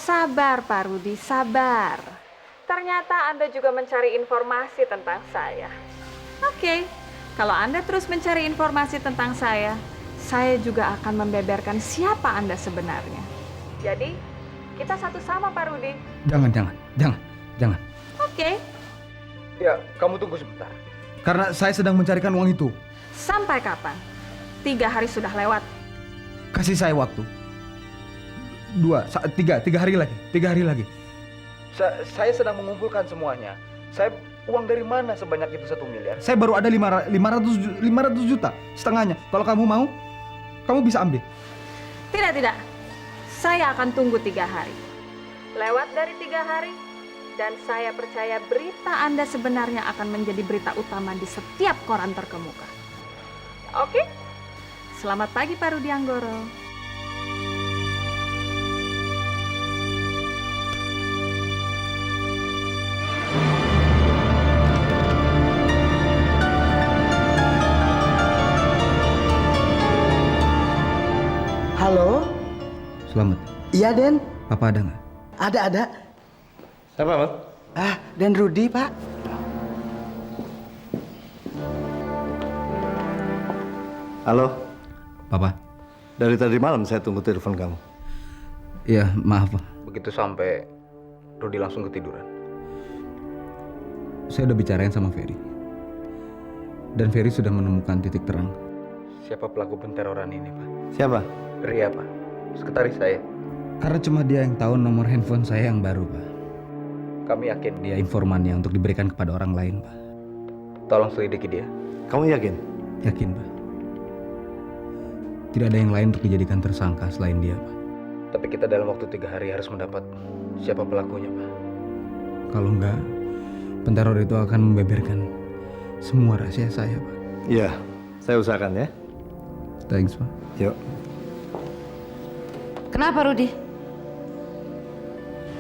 Sabar, Pak Rudi, sabar. Ternyata Anda juga mencari informasi tentang saya. Oke, kalau Anda terus mencari informasi tentang saya juga akan membeberkan siapa Anda sebenarnya. Jadi, kita satu sama, Pak Rudi. Jangan. Oke. Ya, kamu tunggu sebentar. Karena saya sedang mencarikan uang itu. Sampai kapan? 3 hari sudah lewat. Kasih saya waktu. 3 hari lagi. 3 hari lagi. Saya sedang mengumpulkan semuanya. Uang dari mana sebanyak itu 1 miliar? Saya baru ada 500 juta, setengahnya. Kalau kamu mau, kamu bisa ambil. Tidak. Saya akan tunggu 3 hari. Lewat dari 3 hari, dan saya percaya berita Anda sebenarnya akan menjadi berita utama di setiap koran terkemuka. Oke? Selamat pagi, Pak Rudi Anggoro. Halo? Selamat. Iya, Den. Papa ada nggak? Ada. Siapa, Mas? Den Rudi, Pak. Halo, Papa. dari tadi malam saya tunggu telepon kamu. Iya, maaf, Pak. Begitu sampai, Rudi langsung ketiduran. Saya udah bicarain sama Ferry. Dan Ferry sudah menemukan titik terang. Siapa pelaku penteroran ini, Pak? Siapa? Ria, Pak. Sekretaris saya. Karena cuma dia yang tahu nomor handphone saya yang baru, Pak. Kami yakin dia informannya untuk diberikan kepada orang lain, Pak. Tolong selidiki dia. Kamu yakin? Yakin, Pak. Tidak ada yang lain untuk dijadikan tersangka selain dia, Pak. Tapi kita dalam waktu 3 hari harus mendapat siapa pelakunya, Pak. Kalau enggak, penteror itu akan membeberkan semua rahasia saya, Pak. Iya, saya usahakan ya. Thanks, Pak. Yuk. Kenapa, Rudi?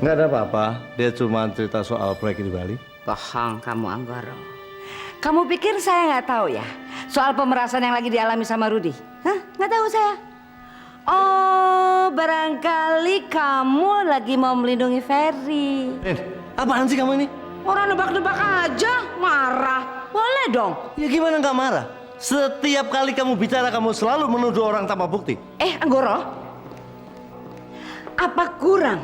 Nggak ada apa-apa. Dia cuma cerita soal proyek di Bali. Bohong kamu, Anggoro. Kamu pikir saya nggak tahu ya soal pemerasan yang lagi dialami sama Rudi? Hah? Nggak tahu saya? Oh, barangkali kamu lagi mau melindungi Ferry. Apaan sih kamu ini? Orang nebak-nebak aja, marah. Boleh dong. Ya gimana nggak marah? Setiap kali kamu bicara, kamu selalu menuduh orang tanpa bukti. Anggoro, apa kurang?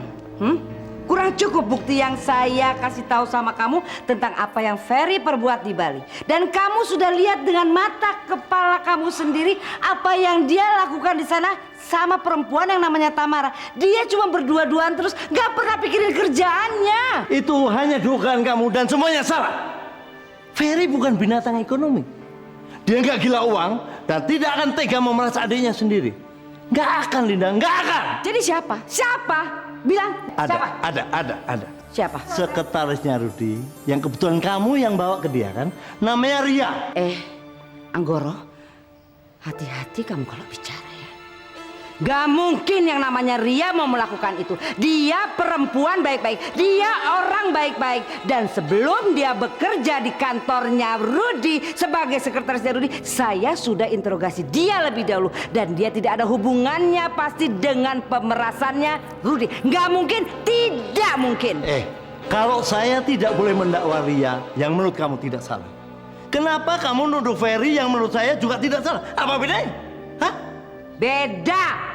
Kurang cukup bukti yang saya kasih tahu sama kamu tentang apa yang Ferry perbuat di Bali. Dan kamu sudah lihat dengan mata kepala kamu sendiri apa yang dia lakukan di sana sama perempuan yang namanya Tamara. Dia cuma berdua-duaan terus, nggak pernah pikirin kerjaannya. Itu hanya dugaan kamu dan semuanya salah. Ferry bukan binatang ekonomi. Dia nggak gila uang dan tidak akan tega memeras adiknya sendiri. Nggak akan, Linda, nggak akan. Jadi siapa? Siapa? Bilang. Siapa? Ada. Siapa? Sekretarisnya Rudi, yang kebetulan kamu yang bawa ke dia kan, namanya Ria. Anggoro, hati-hati kamu kalau bicara ya. Gak mungkin yang namanya Ria mau melakukan itu. Dia perempuan baik-baik, dia orang baik-baik. Dan sebelum dia bekerja di kantornya Rudi sebagai sekretarisnya Rudi, saya sudah interogasi dia lebih dahulu. Dan dia tidak ada hubungannya pasti dengan pemerasannya Rudi. Gak mungkin, tidak mungkin. Kalau saya tidak boleh mendakwa Ria yang menurut kamu tidak salah, kenapa kamu nuduh Ferry yang menurut saya juga tidak salah? Apa bedanya? Hah? Beda.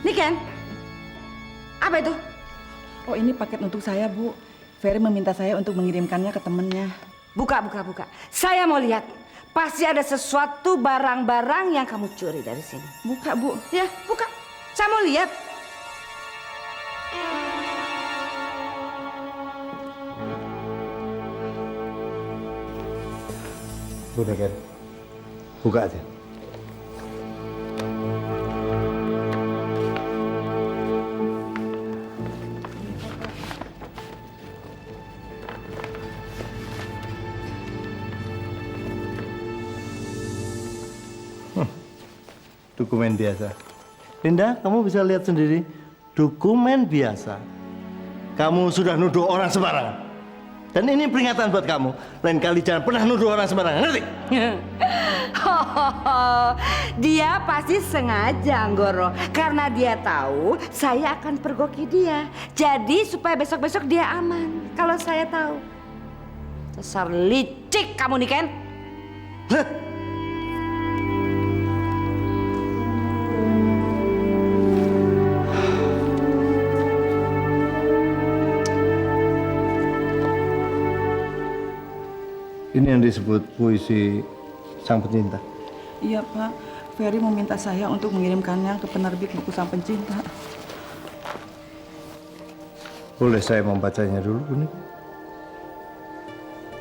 Ini Ken, apa itu? Oh, ini paket untuk saya, Bu. Ferry meminta saya untuk mengirimkannya ke temennya. Buka. Saya mau lihat. Pasti ada sesuatu barang-barang yang kamu curi dari sini. Buka, Bu. Ya, buka. Saya mau lihat. Udah kan? Buka aja. Dokumen biasa. Linda, kamu bisa lihat sendiri. Dokumen biasa. Kamu sudah nuduh orang sembarangan. Dan ini peringatan buat kamu. Lain kali jangan pernah nuduh orang sembarangan, ngerti? Dia pasti sengaja, Anggoro, karena dia tahu saya akan pergoki dia. Jadi supaya besok-besok dia aman. Kalau saya tahu. Dasar licik kamu nih, Ken. Ini yang disebut puisi sang pencinta. Iya Pak, Ferry meminta saya untuk mengirimkannya ke penerbit buku Sang Pencinta. Boleh saya membacanya dulu, Buni?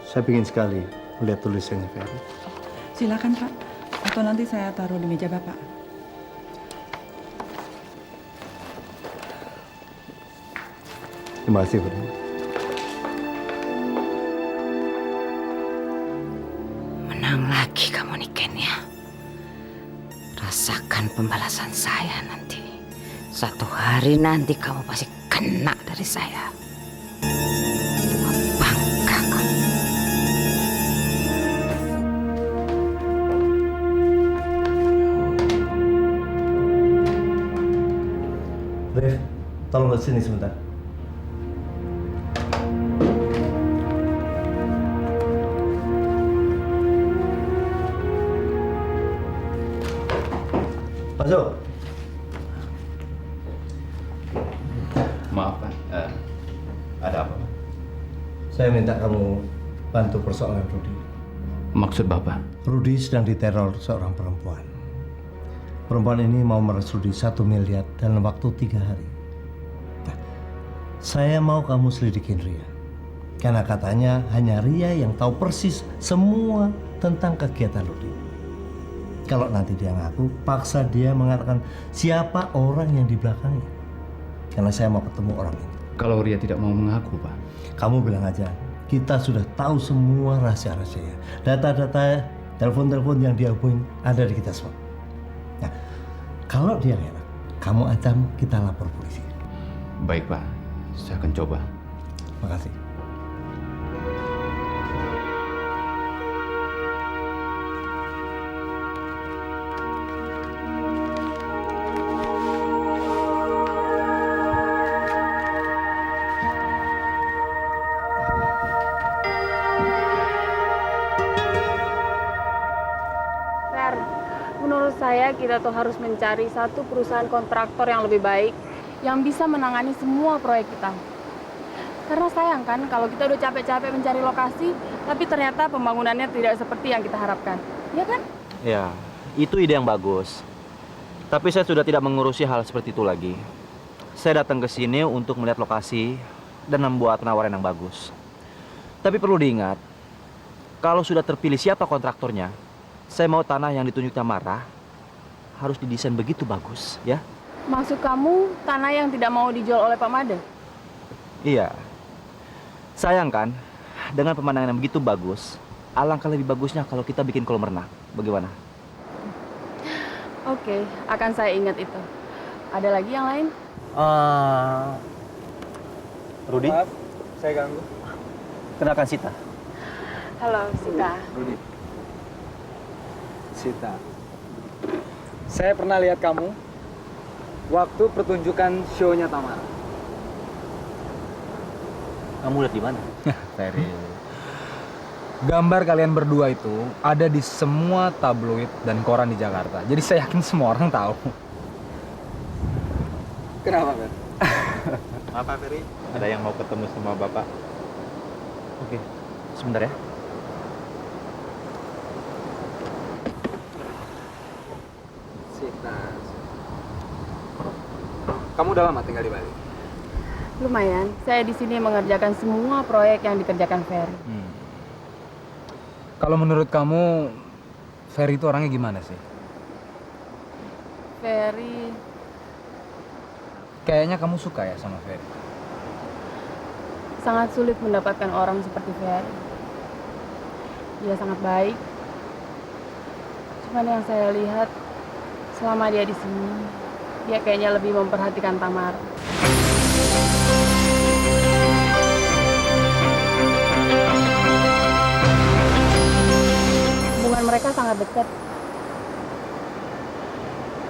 Saya ingin sekali melihat tulisannya Ferry. Silakan Pak, atau nanti saya taruh di meja Bapak. Terima kasih, Buni. Menang lagi kamu nih, Ken, ya. Rasakan pembalasan saya nanti. Satu hari nanti kamu pasti kena dari saya. Tua bangka kamu. Rif, tolong ke sini sebentar. Masuk. Maaf, Pak. Ada apa, Pak? Saya minta kamu bantu persoalan Rudi. Maksud Bapak? Rudi sedang diteror seorang perempuan. Perempuan ini mau meres Rudi 1 miliar dalam waktu 3 hari. Nah, saya mau kamu selidikin Ria. Karena katanya hanya Ria yang tahu persis semua tentang kegiatan Rudi. Kalau nanti dia ngaku, paksa dia mengatakan siapa orang yang di belakangnya. Karena saya mau ketemu orang ini. Kalau Ria tidak mau mengaku, Pak. Kamu bilang aja, kita sudah tahu semua rahasia-rahasianya. Data-data, telepon-telepon yang dia hubungin ada di kita semua. Nah, kalau dia ngelak, kamu ancam kita lapor polisi. Baik, Pak. Saya akan coba. Makasih. Fer, menurut saya kita tuh harus mencari satu perusahaan kontraktor yang lebih baik yang bisa menangani semua proyek kita. Karena sayang kan kalau kita udah capek-capek mencari lokasi, tapi ternyata pembangunannya tidak seperti yang kita harapkan. Iya kan? Ya, itu ide yang bagus. Tapi saya sudah tidak mengurusi hal seperti itu lagi. Saya datang ke sini untuk melihat lokasi dan membuat penawaran yang bagus. Tapi perlu diingat, kalau sudah terpilih siapa kontraktornya, saya mau tanah yang ditunjuk Tamara harus didesain begitu bagus, ya? Maksud kamu tanah yang tidak mau dijual oleh Pak Made? Iya. Sayang kan, dengan pemandangan yang begitu bagus, alangkah lebih bagusnya kalau kita bikin kolam renang. Bagaimana? Oke, akan saya ingat itu. Ada lagi yang lain? Rudi? Maaf, saya ganggu. Kenalkan Sita. Halo, Sita. Rudi. Sita. Saya pernah lihat kamu waktu pertunjukan show-nya Tamara. Kamu lihat di mana? Ferry. Gambar kalian berdua itu ada di semua tabloid dan koran di Jakarta. Jadi saya yakin semua orang tahu. Kenapa, Fer? Maaf Pak Ferry, ada yang mau ketemu sama Bapak. Oke, sebentar ya. Sita. Kamu udah lama tinggal di Bali? Lumayan, saya di sini mengerjakan semua proyek yang dikerjakan Ferry. Kalau menurut kamu, Ferry itu orangnya gimana sih? Ferry, Kayaknya kamu suka ya sama Ferry. sangat sulit mendapatkan orang seperti Ferry. Dia sangat baik. Cuman yang saya lihat, selama dia di sini, dia kayaknya lebih memperhatikan Tamara. mereka sangat dekat.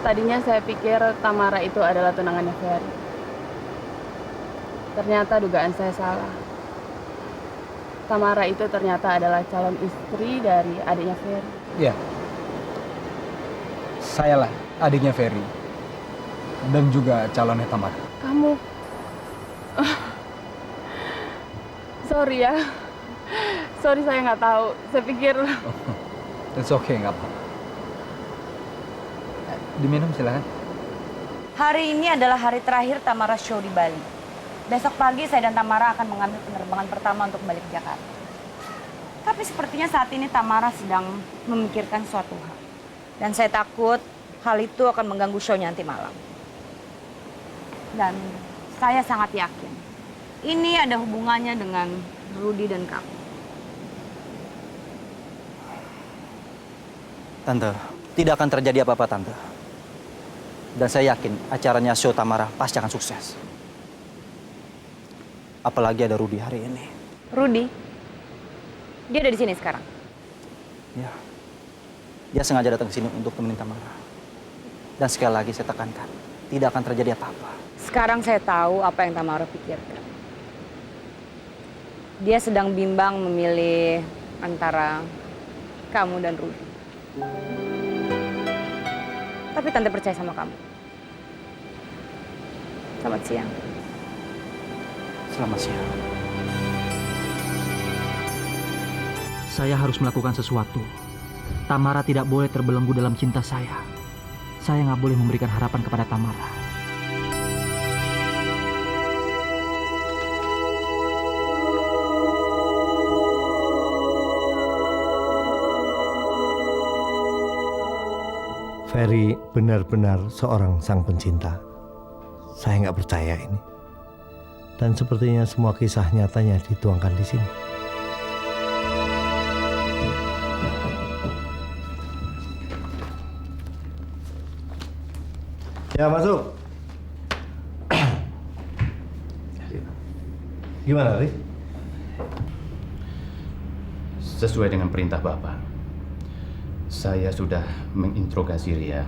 Tadinya saya pikir Tamara itu adalah tunangannya Ferry. Ternyata dugaan saya salah. Tamara itu ternyata adalah calon istri dari adiknya Ferry. Iya. Sayalah adiknya Ferry. Dan juga calonnya Tamara. Kamu... Sorry ya. Sorry saya nggak tahu. Saya pikir... It's okay, nggak apa. Diminum silakan. Hari ini adalah hari terakhir Tamara show di Bali. Besok pagi saya dan Tamara akan mengambil penerbangan pertama untuk balik ke Jakarta. Tapi sepertinya saat ini Tamara sedang memikirkan suatu hal. Dan saya takut hal itu akan mengganggu show-nya nanti malam. Dan saya sangat yakin ini ada hubungannya dengan Rudy dan kamu. Tante, tidak akan terjadi apa-apa, Tante. Dan saya yakin acaranya show Tamara pasti akan sukses. Apalagi ada Rudy hari ini. Rudy? Dia ada di sini sekarang? Ya. Dia sengaja datang ke sini untuk temenin Tamara. Dan sekali lagi saya tekankan, tidak akan terjadi apa-apa. Sekarang saya tahu apa yang Tamara pikirkan. Dia sedang bimbang memilih antara kamu dan Rudy. Tapi Tante percaya sama kamu. Selamat siang. Selamat siang. Saya harus melakukan sesuatu. Tamara tidak boleh terbelenggu dalam cinta saya. Saya nggak boleh memberikan harapan kepada Tamara. Ferry benar-benar seorang sang pencinta. Saya nggak percaya ini. Dan sepertinya semua kisah nyatanya dituangkan di sini. Ya, masuk. Gimana, Ri? Sesuai dengan perintah Bapak, saya sudah menginterogasi Ria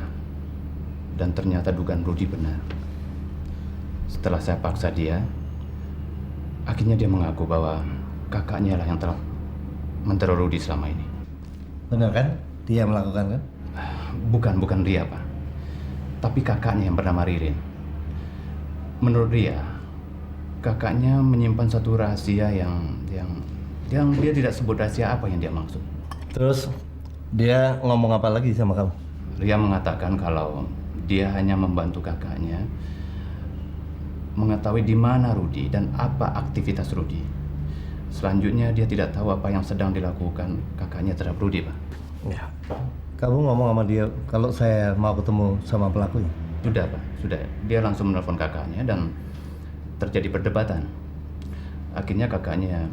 dan ternyata dugaan Rudy benar. Setelah saya paksa dia, akhirnya dia mengaku bahwa kakaknya lah yang telah menteror Rudy selama ini. Benar kan? Dia melakukan kan? Bukan Ria, Pak. Tapi kakaknya yang bernama Ririn. Menurut Ria, kakaknya menyimpan satu rahasia yang dia tidak sebut rahasia apa yang dia maksud. Terus dia ngomong apa lagi sama kamu? Ria mengatakan kalau dia hanya membantu kakaknya mengetahui di mana Rudy dan apa aktivitas Rudy. Selanjutnya dia tidak tahu apa yang sedang dilakukan kakaknya terhadap Rudy, Pak. Ya. Kamu ngomong sama dia kalau saya mau ketemu sama pelakunya? Sudah, Pak. Sudah. Dia langsung menelpon kakaknya dan terjadi perdebatan. Akhirnya kakaknya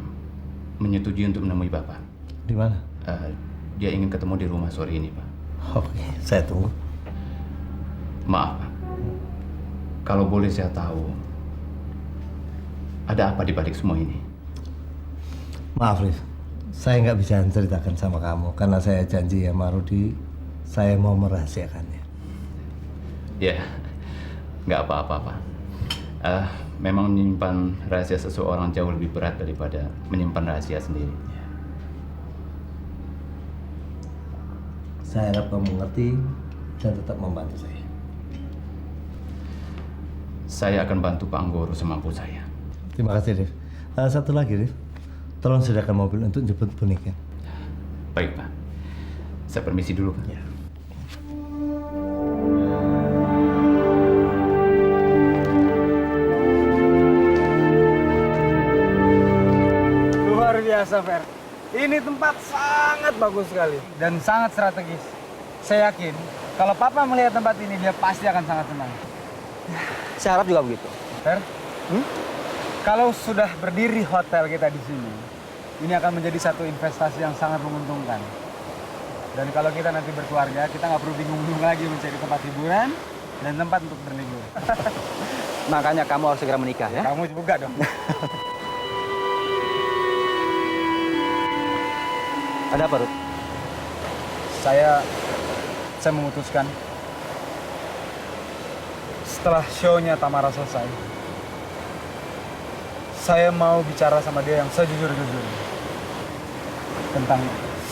menyetujui untuk menemui Bapak. Di mana? Dia ingin ketemu di rumah sore ini, Pak. Oke, saya tunggu. Maaf, Pak. Kalau boleh saya tahu, ada apa di balik semua ini? Maaf, Rif. Saya nggak bisa ceritakan sama kamu karena saya janji sama Rudy, saya mau merahasiakannya. Ya, nggak apa-apa, Pak. Memang menyimpan rahasia seseorang jauh lebih berat daripada menyimpan rahasia sendiri. Saya harap kamu mengerti dan tetap membantu saya. Saya akan bantu Pak Anggoro semampu saya. Terima kasih, Rif. Satu lagi, Rif. Tolong sediakan mobil untuk jemput Bunika. Baik, Pak. Saya permisi dulu, Pak. Ya. Luar biasa, Fer. Ini tempat sangat bagus sekali dan sangat strategis. Saya yakin kalau Papa melihat tempat ini, dia pasti akan sangat senang. Saya harap juga begitu. Fer, kalau sudah berdiri hotel kita di sini, ini akan menjadi satu investasi yang sangat menguntungkan. Dan kalau kita nanti berkeluarga, kita nggak perlu bingung-bingung lagi mencari tempat hiburan dan tempat untuk berlibur. Makanya kamu harus segera menikah ya. Kamu juga dong. Ada apa, Ruth? Saya memutuskan setelah show-nya Tamara selesai, saya mau bicara sama dia yang sejujur-jujurnya tentang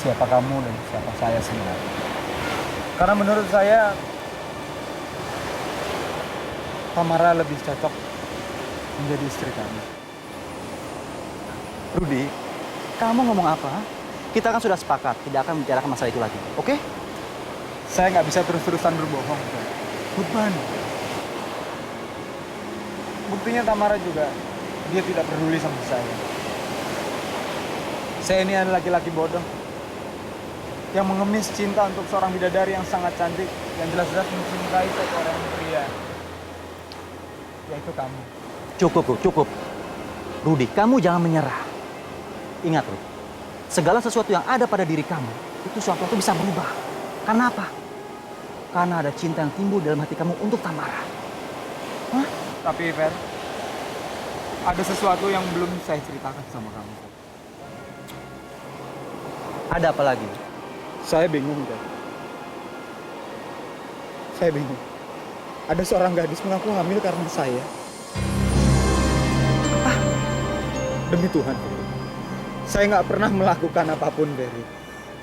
siapa kamu dan siapa saya sebenarnya. Karena menurut saya Tamara lebih cocok menjadi istri kamu. Rudi, kamu ngomong apa? Kita kan sudah sepakat tidak akan membicarakan masalah itu lagi, oke? Saya nggak bisa terus-terusan berbohong. Beban. Buktinya Tamara juga, dia tidak peduli sama saya. Saya ini adalah laki-laki bodoh yang mengemis cinta untuk seorang bidadari yang sangat cantik, yang jelas-jelas mencintai seorang pria, yaitu kamu. Cukup, Bro, cukup. Rudi, kamu jangan menyerah. Ingat, Rudi, segala sesuatu yang ada pada diri kamu, itu suatu waktu bisa berubah. Karena apa? Karena ada cinta yang timbul dalam hati kamu untuk Tamara. Hah? Tapi Fer, ada sesuatu yang belum saya ceritakan sama kamu. Ada apa lagi? Saya bingung, Fer. Saya bingung. Ada seorang gadis mengaku hamil karena saya. Demi Tuhan, Ferry. Saya nggak pernah melakukan apapun, Ferry.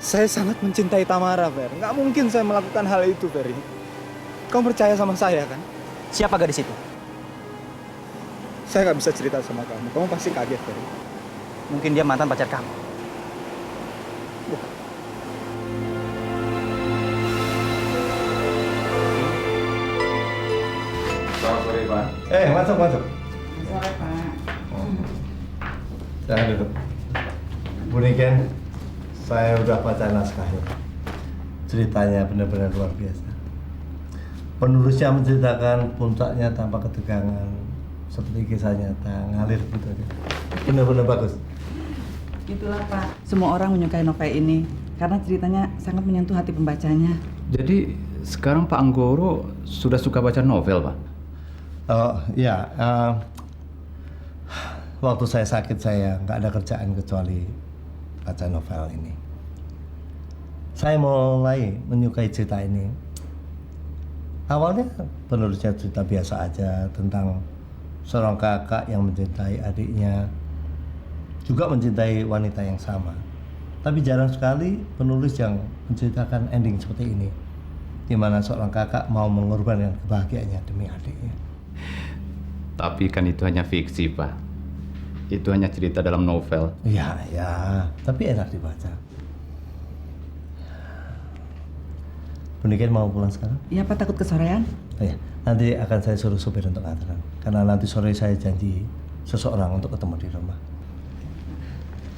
Saya sangat mencintai Tamara, Ferry. Nggak mungkin saya melakukan hal itu, Ferry. Kamu percaya sama saya, kan? Siapa gadis itu? Saya nggak bisa cerita sama kamu. Kamu pasti kaget, Ferry. Mungkin dia mantan pacar kamu. Selamat sore, Pak. Masuk. Sore, Pak. Jangan duduk. Bu Niken, saya udah baca naskahnya. Ceritanya benar-benar luar biasa. Penulisnya menceritakan puncaknya tanpa ketegangan, seperti kisah nyata, ngalir gitu aja. Benar-benar bagus. Itulah Pak, semua orang menyukai novel ini karena ceritanya sangat menyentuh hati pembacanya. Jadi sekarang Pak Anggoro sudah suka baca novel, Pak? Oh ya, waktu saya sakit saya nggak ada kerjaan kecuali baca novel ini. Saya mulai menyukai cerita ini. Awalnya penulisnya cerita biasa aja tentang seorang kakak yang mencintai adiknya, juga mencintai wanita yang sama. Tapi jarang sekali penulis yang menceritakan ending seperti ini, di mana seorang kakak mau mengorbankan kebahagiaannya demi adiknya. Tapi kan itu hanya fiksi, Pak. Itu hanya cerita dalam novel. Ya, tapi enak dibaca. Bu Niken mau pulang sekarang? Iya Pak, takut kesorean. Oh ya, nanti akan saya suruh supir untuk nganteran. Karena nanti sore saya janji seseorang untuk ketemu di rumah.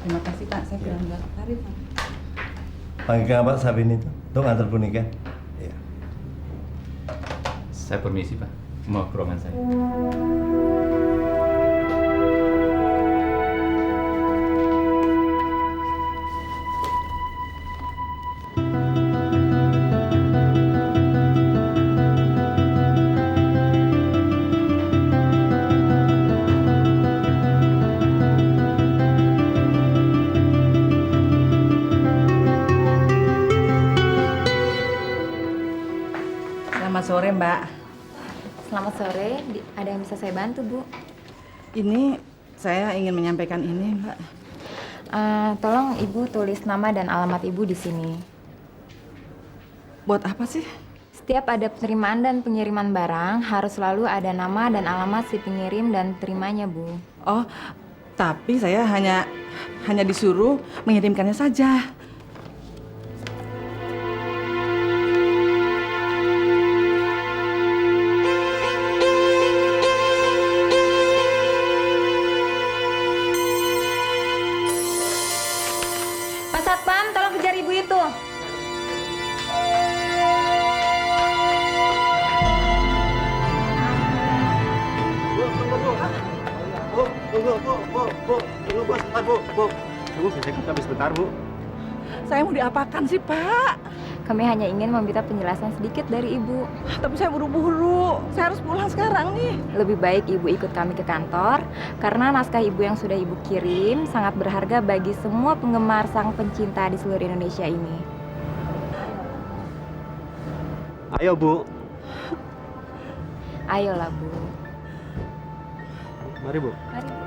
Terima kasih Pak, saya bilang nggak tarif Pak. Panggilkan Pak Sabini itu untuk nganter Bu Niken. Iya. Saya permisi, Pak. Mau ke ruangan saya. Selamat sore Mbak. Selamat sore, ada yang bisa saya bantu, Bu? Ini saya ingin menyampaikan ini Mbak. Tolong Ibu tulis nama dan alamat Ibu di sini. Buat apa sih? Setiap ada penerimaan dan pengiriman barang, harus selalu ada nama dan alamat si pengirim dan terimanya, Bu. Oh, tapi saya hanya disuruh mengirimkannya saja. Pak Satpam, tolong kejar Ibu itu. Bu, bisa ikut kami sebentar, Bu. Saya mau diapakan sih Pak? Kami hanya ingin meminta penjelasan sedikit dari Ibu. Tapi saya buru-buru, saya harus pulang sekarang nih. Lebih baik Ibu ikut kami ke kantor, karena naskah Ibu yang sudah Ibu kirim sangat berharga bagi semua penggemar sang pencinta di seluruh Indonesia ini. Ayo, Bu. Ayolah, Bu. Mari, Bu. Mari, Bu.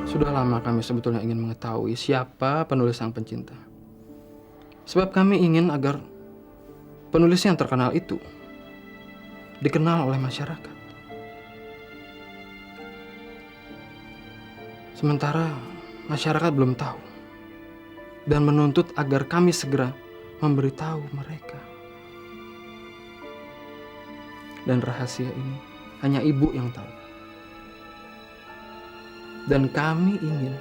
Sudah lama kami sebetulnya ingin mengetahui siapa penulis Sang Pencinta. Sebab kami ingin agar penulis yang terkenal itu dikenal oleh masyarakat. Sementara masyarakat belum tahu dan menuntut agar kami segera memberitahu mereka. Dan rahasia ini hanya ibu yang tahu. Dan kami ingin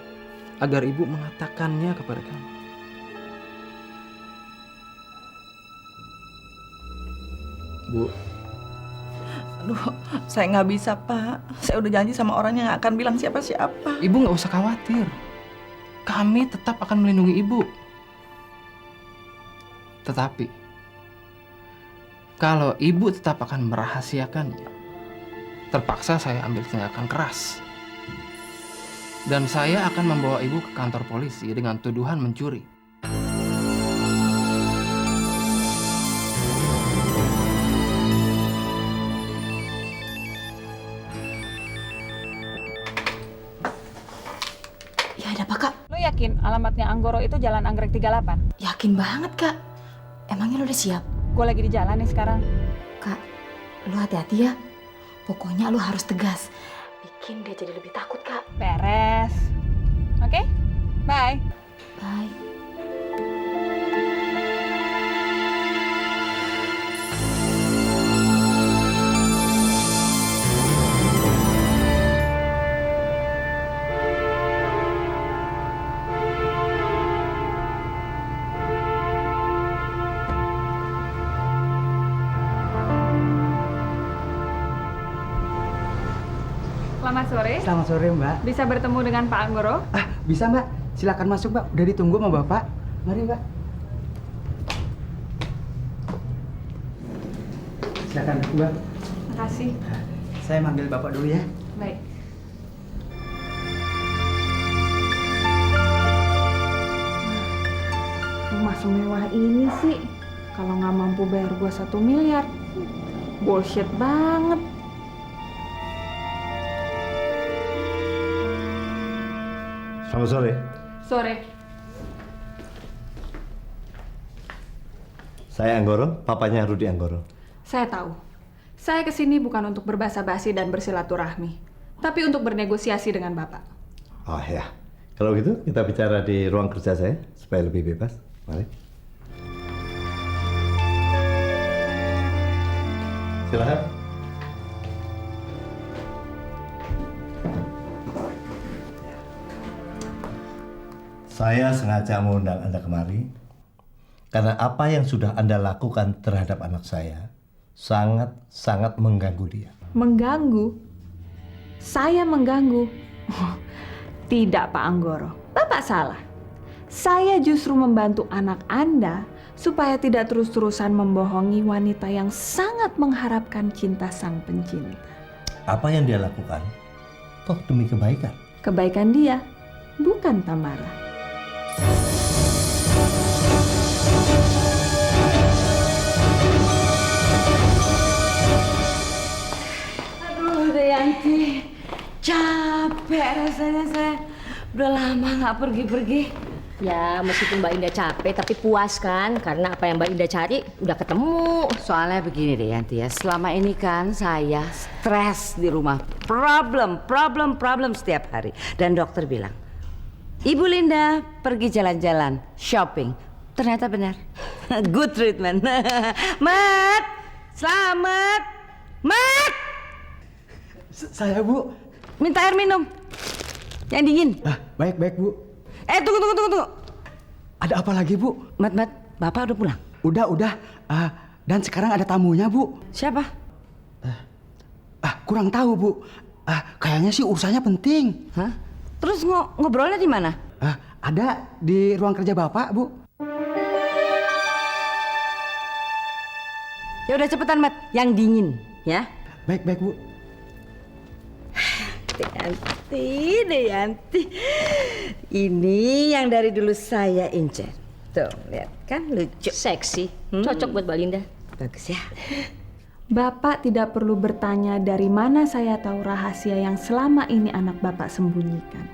agar ibu mengatakannya kepada kami. Bu, Aduh, saya nggak bisa, Pak. Saya udah janji sama orangnya nggak akan bilang siapa-siapa. ibu nggak usah khawatir. Kami tetap akan melindungi ibu. Tetapi, kalau ibu tetap akan merahasiakannya, terpaksa saya ambil tindakan keras. Dan saya akan membawa ibu ke kantor polisi dengan tuduhan mencuri. Ya ada apa, Kak? Lo yakin alamatnya Anggoro itu Jalan Anggrek 38? Yakin banget, Kak. Emangnya lo udah siap? Gue lagi di jalan nih sekarang. Kak, lo hati-hati ya. Pokoknya lo harus tegas. Bikin dia jadi lebih takut, Kak. Beres. Oke? Bye. Bye. Selamat sore. Selamat sore, Mbak. Bisa bertemu dengan Pak Anggoro? Ah, bisa, Mbak. Silakan masuk, Mbak. Udah ditunggu sama Bapak. Mari, Mbak. Silakan, Mbak. Makasih. Saya manggil Bapak dulu ya. Baik. Rumah semewah ini sih, kalau nggak mampu bayar gua 1 miliar, bullshit banget. Selamat sore. Sore. Saya Anggoro, papanya Rudi Anggoro. Saya tahu. Saya kesini bukan untuk berbasa-basi dan bersilaturahmi, tapi untuk bernegosiasi dengan Bapak. Oh ya, kalau gitu kita bicara di ruang kerja saya supaya lebih bebas. Mari. Silakan. Saya sengaja mengundang Anda kemari karena apa yang sudah Anda lakukan terhadap anak saya sangat mengganggu dia. Mengganggu? Saya mengganggu? Oh, tidak, Pak Anggoro. Bapak salah. Saya justru membantu anak Anda supaya tidak terus-terusan membohongi wanita yang sangat mengharapkan cinta sang pencinta. Apa yang dia lakukan, toh demi kebaikan. Kebaikan dia, bukan Tamara. Aduh, Dayanti, capek rasanya saya. Udah lama nggak pergi-pergi. Ya, meskipun Mbak Indah capek, tapi puas kan? Karena apa yang Mbak Indah cari udah ketemu. Soalnya begini deh Yanti ya, selama ini kan saya stres di rumah. Problem setiap hari. Dan dokter bilang, Ibu Linda pergi jalan-jalan, shopping. Ternyata benar. Good treatment. Mat, selamat. Mat! Saya, Bu. Minta air minum. Yang dingin. Ah, baik, Bu. Tunggu. Ada apa lagi, Bu? Mat, Bapak udah pulang? Udah. Dan sekarang ada tamunya, Bu. Siapa? Kurang tahu, Bu. Kayaknya sih urusannya penting. Hah? Terus ngobrolnya di mana? Ada di ruang kerja Bapak, Bu. Ya udah cepetan, Mat. Yang dingin, ya. Baik, Bu. Dayanti. Ini yang dari dulu saya incer. Tuh, lihat kan lucu. Seksi. Cocok buat Mbak Linda. Bagus ya. Bapak tidak perlu bertanya dari mana saya tahu rahasia yang selama ini anak Bapak sembunyikan.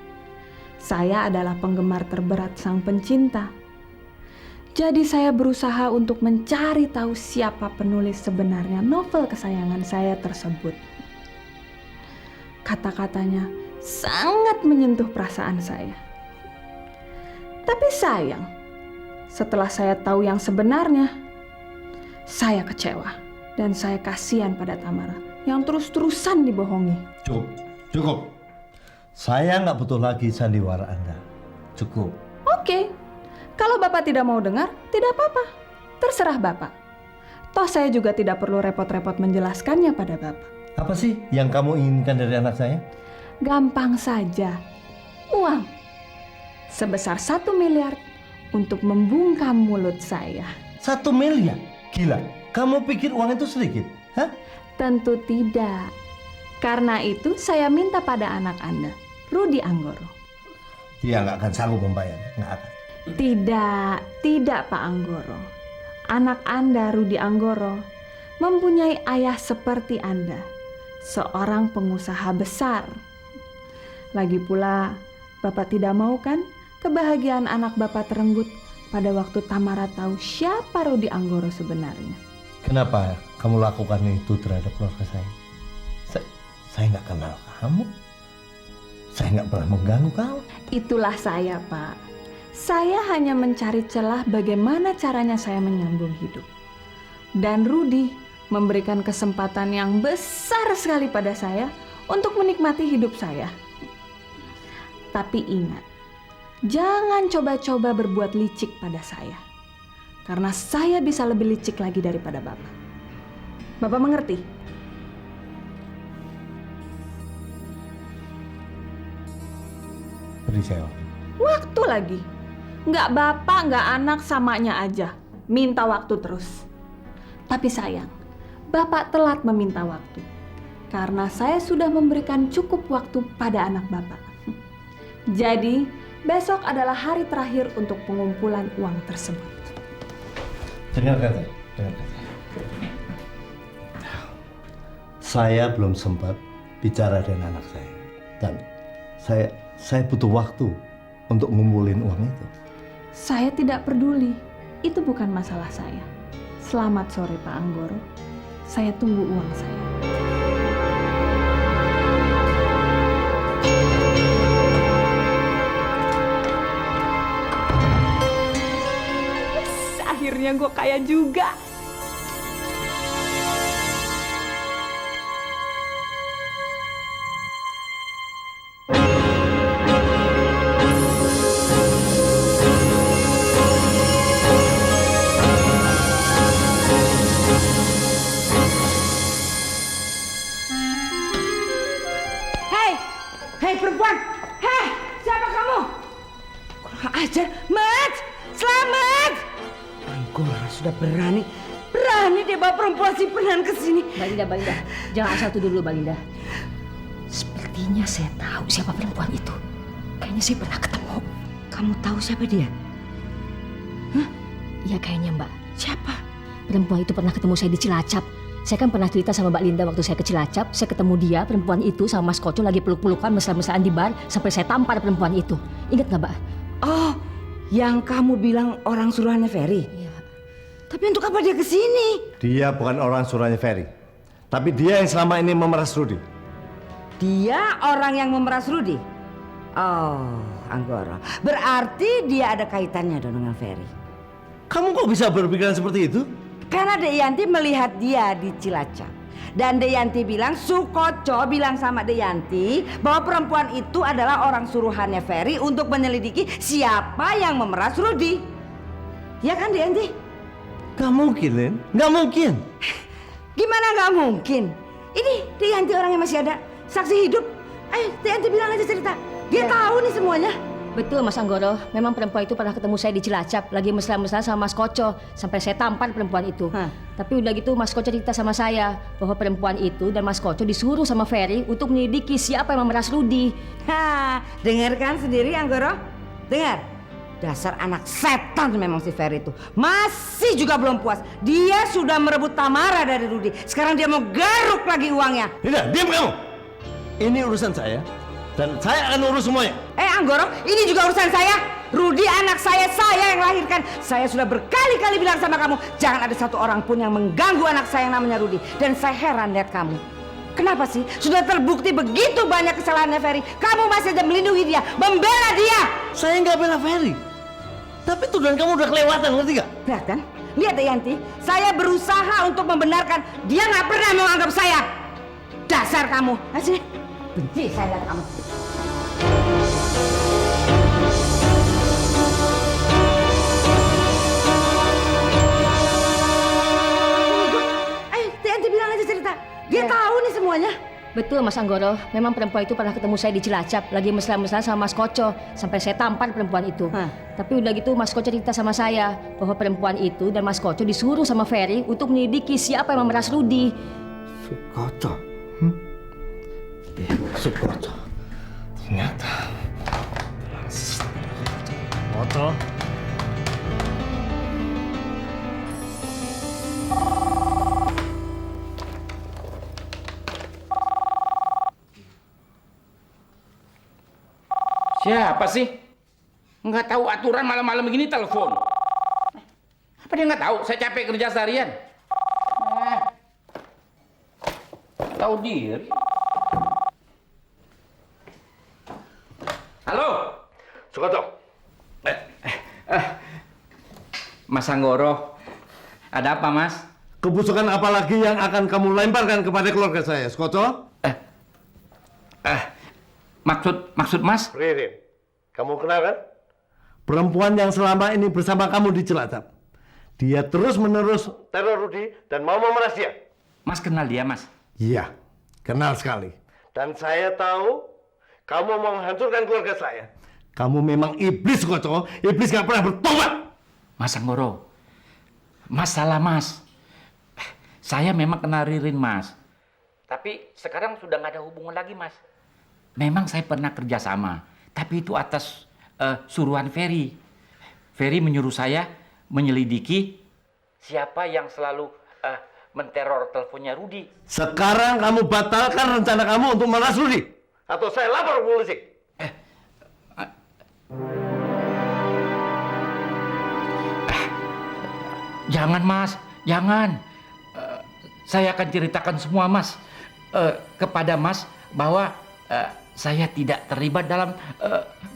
Saya adalah penggemar terberat sang pencinta. Jadi saya berusaha untuk mencari tahu siapa penulis sebenarnya novel kesayangan saya tersebut. Kata-katanya sangat menyentuh perasaan saya. Tapi sayang, setelah saya tahu yang sebenarnya, saya kecewa dan saya kasihan pada Tamara yang terus-terusan dibohongi. Cukup. Saya nggak butuh lagi sandiwara Anda. Cukup. Oke, kalau Bapak tidak mau dengar, tidak apa-apa. Terserah Bapak. Toh saya juga tidak perlu repot-repot menjelaskannya pada Bapak. Apa sih yang kamu inginkan dari anak saya? Gampang saja. Uang. Sebesar 1 miliar untuk membungkam mulut saya. 1 miliar? Gila, kamu pikir uang itu sedikit? Hah? Tentu tidak. Karena itu saya minta pada anak Anda, Rudi Anggoro. Dia nggak akan sanggup membayar, nggak akan. Tidak Pak Anggoro. Anak Anda, Rudi Anggoro, mempunyai ayah seperti Anda, seorang pengusaha besar. Lagi pula, Bapak tidak mau kan kebahagiaan anak Bapak terenggut pada waktu Tamara tahu siapa Rudi Anggoro sebenarnya. Kenapa kamu lakukan itu terhadap keluarga saya? Saya nggak kenal kamu. Saya nggak pernah mengganggu kamu. Itulah saya, Pak. Saya hanya mencari celah bagaimana caranya saya menyambung hidup. Dan Rudi memberikan kesempatan yang besar sekali pada saya untuk menikmati hidup saya. Tapi ingat, jangan coba-coba berbuat licik pada saya. Karena saya bisa lebih licik lagi daripada Bapak. Bapak mengerti? Beri saya Waktu lagi. Nggak bapak, nggak anak, samanya aja. Minta waktu terus. Tapi sayang, Bapak telat meminta waktu. Karena saya sudah memberikan cukup waktu pada anak Bapak. Jadi, besok adalah hari terakhir untuk pengumpulan uang tersebut. Dengarkan saya. Saya belum sempat bicara dengan anak saya. Dan saya butuh waktu untuk ngumpulin uang itu. Saya tidak peduli. Itu bukan masalah saya. Selamat sore Pak Anggoro. Saya tunggu uang saya. Yes, akhirnya gue kaya juga. Hei perempuan, hei siapa kamu? Kurang ajar, Mat, selamat. Anggora sudah berani dia bawa perempuan simpenan ke sini. Mbak Linda, jangan asal tuduh dulu Mbak Linda. Sepertinya saya tahu siapa perempuan itu. Kayaknya saya pernah ketemu. Kamu tahu siapa dia? Hah? Iya kayaknya Mbak. Siapa? Perempuan itu pernah ketemu saya di Cilacap. Saya kan pernah cerita sama Mbak Linda waktu saya ke Cilacap. Saya ketemu dia, perempuan itu sama Mas Koco lagi peluk-pelukan mesra-mesraan di bar. Sampai saya tampar perempuan itu. Ingat nggak Mbak? Oh, yang kamu bilang orang suruhannya Ferry? Iya. Tapi untuk apa dia ke sini? Dia bukan orang suruhannya Ferry. Tapi dia yang selama ini memeras Rudi. Dia orang yang memeras Rudi? Oh, Anggoro. Berarti dia ada kaitannya dong dengan Ferry. Kamu kok bisa berpikiran seperti itu? Karena Dek Yanti melihat dia di Cilacap. Dan Dek Yanti bilang, Sukoco bilang sama Dek Yanti bahwa perempuan itu adalah orang suruhannya Ferry untuk menyelidiki siapa yang memeras Rudi. Ya kan Dek Yanti? Gak mungkin, Lin. Gak mungkin. Gimana gak mungkin? Ini Dek Yanti orangnya masih ada saksi hidup. Ayo Dek Yanti bilang aja cerita. Dia tahu nih semuanya. Betul Mas Anggoro, memang perempuan itu pernah ketemu saya di Cilacap lagi mesra-mesraan sama Mas Koco sampai saya tampar perempuan itu. Tapi udah gitu Mas Koco cerita sama saya bahwa perempuan itu dan Mas Koco disuruh sama Ferry untuk menyelidiki siapa yang memeras Rudi. Dengarkan sendiri Anggoro. Dengar, dasar anak setan memang si Ferry itu. Masih juga belum puas. Dia sudah merebut Tamara dari Rudi. Sekarang dia mau garuk lagi uangnya. Tidak, diam kamu. Ini urusan saya dan saya akan urus semuanya. Anggoro, ini juga urusan saya. Rudi anak saya yang lahirkan. Saya sudah berkali-kali bilang sama kamu, jangan ada satu orang pun yang mengganggu anak saya yang namanya Rudi. Dan saya heran lihat kamu. Kenapa sih? Sudah terbukti begitu banyak kesalahannya Ferry. Kamu masih ada melindungi dia, membela dia. Saya nggak bela Ferry. Tapi tuduhan kamu udah kelewatan, ngerti gak? Lihat kan? Lihat deh Yanti. Saya berusaha untuk membenarkan. Dia nggak pernah menganggap saya. Dasar kamu. Sini. Benci saya lihat kamu. Yanti bilang aja cerita. Dia tahu nih semuanya. Betul Mas Anggoro, memang perempuan itu pernah ketemu saya di Cilacap, lagi mesra-mesraan sama Mas Koco, sampai saya tampar perempuan itu. Tapi udah gitu Mas Koco cerita sama saya bahwa perempuan itu dan Mas Koco disuruh sama Ferry untuk menyelidiki siapa yang memeras Rudi. Sukoco. Sukoco. Ternyata. Koco. Siapa sih? Nggak tahu aturan malam-malam begini telepon. Apa dia nggak tahu? Saya capek kerja seharian. Tahu diri. Halo. Sukoco. Mas Anggoro. Ada apa, Mas? Kebusukan apa lagi yang akan kamu lemparkan kepada keluarga saya, Sukoco? Maksud Mas? Ririn, kamu kenal kan? Perempuan yang selama ini bersama kamu di Cilacap. Dia terus-menerus teror Rudi dan mau memeras dia. Mas kenal dia, Mas? Iya, kenal sekali. Dan saya tahu kamu mau menghancurkan keluarga saya. Kamu memang iblis, Koco. Iblis gak pernah bertobat. Mas Anggoro, Mas salah, Mas. Saya memang kenal Ririn, Mas. Tapi sekarang sudah nggak ada hubungan lagi, Mas. Memang saya pernah kerjasama, tapi itu atas suruhan Ferry. Ferry menyuruh saya menyelidiki siapa yang selalu menteror teleponnya Rudi. Sekarang kamu batalkan rencana kamu untuk memeras Rudi. Atau saya lapor polisi. Jangan, Mas. Jangan. Saya akan ceritakan semua, Mas. Kepada Mas bahwa saya tidak terlibat dalam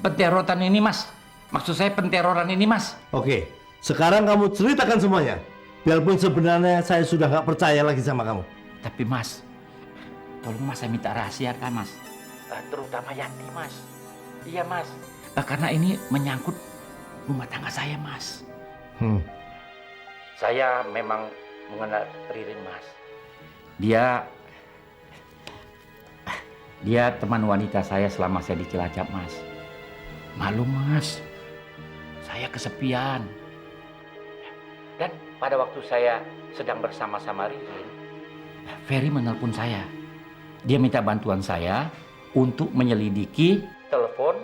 penteroran ini, Mas. Maksud saya penteroran ini, Mas. Oke, sekarang kamu ceritakan semuanya. Biarpun sebenarnya saya sudah nggak percaya lagi sama kamu. Tapi, Mas, tolong Mas saya minta rahasiakan, Mas. Terutama Yanti, Mas. Iya, Mas. Karena ini menyangkut rumah tangga saya, Mas. Saya memang mengenal Ririn, Mas. Dia teman wanita saya selama saya di Cilacap, Mas. Malu, Mas. Saya kesepian. Dan pada waktu saya sedang bersama-sama Ririn, Ferry menelpon saya. Dia minta bantuan saya untuk menyelidiki telepon,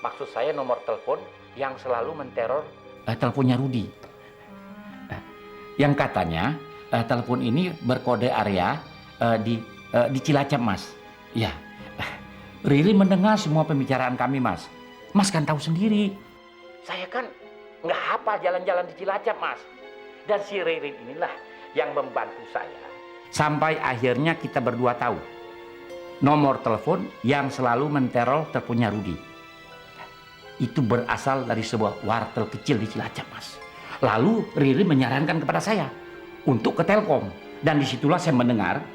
maksud saya nomor telepon yang selalu menteror teleponnya Rudi. Yang katanya telepon ini berkode area di Cilacap, Mas. Ya, Riri mendengar semua pembicaraan kami, Mas. Mas kan tahu sendiri, saya kan nggak hafal jalan-jalan di Cilacap, Mas. Dan si Riri inilah yang membantu saya. Sampai akhirnya kita berdua tahu nomor telepon yang selalu menteror teleponnya Rudi. Itu berasal dari sebuah wartel kecil di Cilacap, Mas. Lalu Riri menyarankan kepada saya untuk ke Telkom. Dan disitulah saya mendengar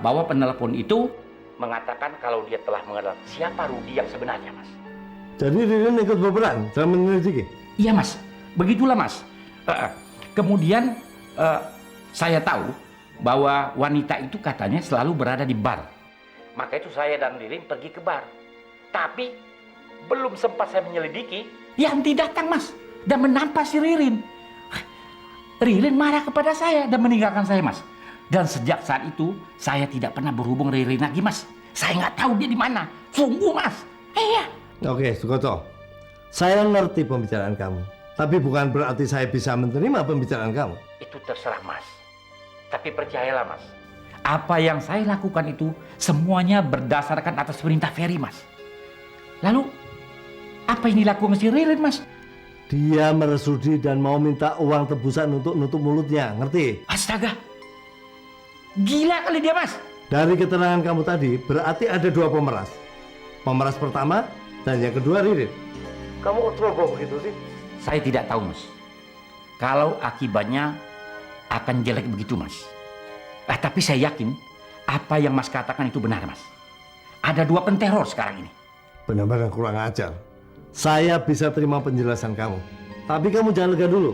bahwa penelpon itu mengatakan kalau dia telah mengenal siapa Rudi yang sebenarnya, Mas. Jadi Ririn ikut berperan dalam menyelidiki? Iya, Mas. Begitulah, Mas. Kemudian saya tahu bahwa wanita itu katanya selalu berada di bar. Maka itu saya dan Ririn pergi ke bar. Tapi belum sempat saya menyelidiki, Yanti datang, Mas, dan menampas si Ririn. Ririn marah kepada saya dan meninggalkan saya, Mas. Dan sejak saat itu, saya tidak pernah berhubung Ririn lagi, Mas. Saya nggak tahu dia di mana. Sungguh, Mas. Iya. Oke, Sukoco. Saya ngerti pembicaraan kamu, tapi bukan berarti saya bisa menerima pembicaraan kamu. Itu terserah Mas. Tapi percayalah Mas, apa yang saya lakukan itu semuanya berdasarkan atas perintah Ferry Mas. Lalu, apa yang dilakukan si Ririn Mas? Dia meresudi dan mau minta uang tebusan untuk nutup mulutnya, ngerti? Astaga, gila kali dia Mas. Dari keterangan kamu tadi, berarti ada 2 pemeras. Pemeras pertama dan yang kedua Ririn. Kamu kok ceroboh begitu sih? Saya tidak tahu Mas. Kalau akibatnya akan jelek begitu Mas. Tapi saya yakin apa yang Mas katakan itu benar Mas. Ada 2 penteror sekarang ini. Benar-benar kurang ajar. Saya bisa terima penjelasan kamu. Tapi kamu jangan lega dulu.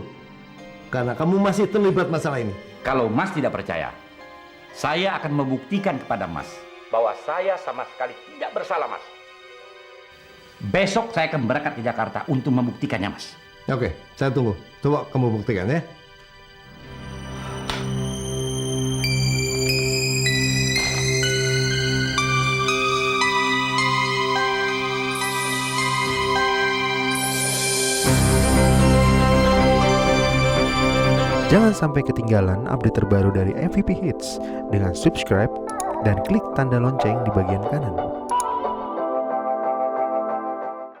Karena kamu masih terlibat masalah ini. Kalau Mas tidak percaya, saya akan membuktikan kepada Mas bahwa saya sama sekali tidak bersalah Mas. Besok saya akan berangkat ke Jakarta untuk membuktikannya Mas. Oke, saya tunggu. Coba kamu buktikan ya. Jangan sampai ketinggalan update terbaru dari MVP Hits dengan subscribe dan klik tanda lonceng di bagian kanan.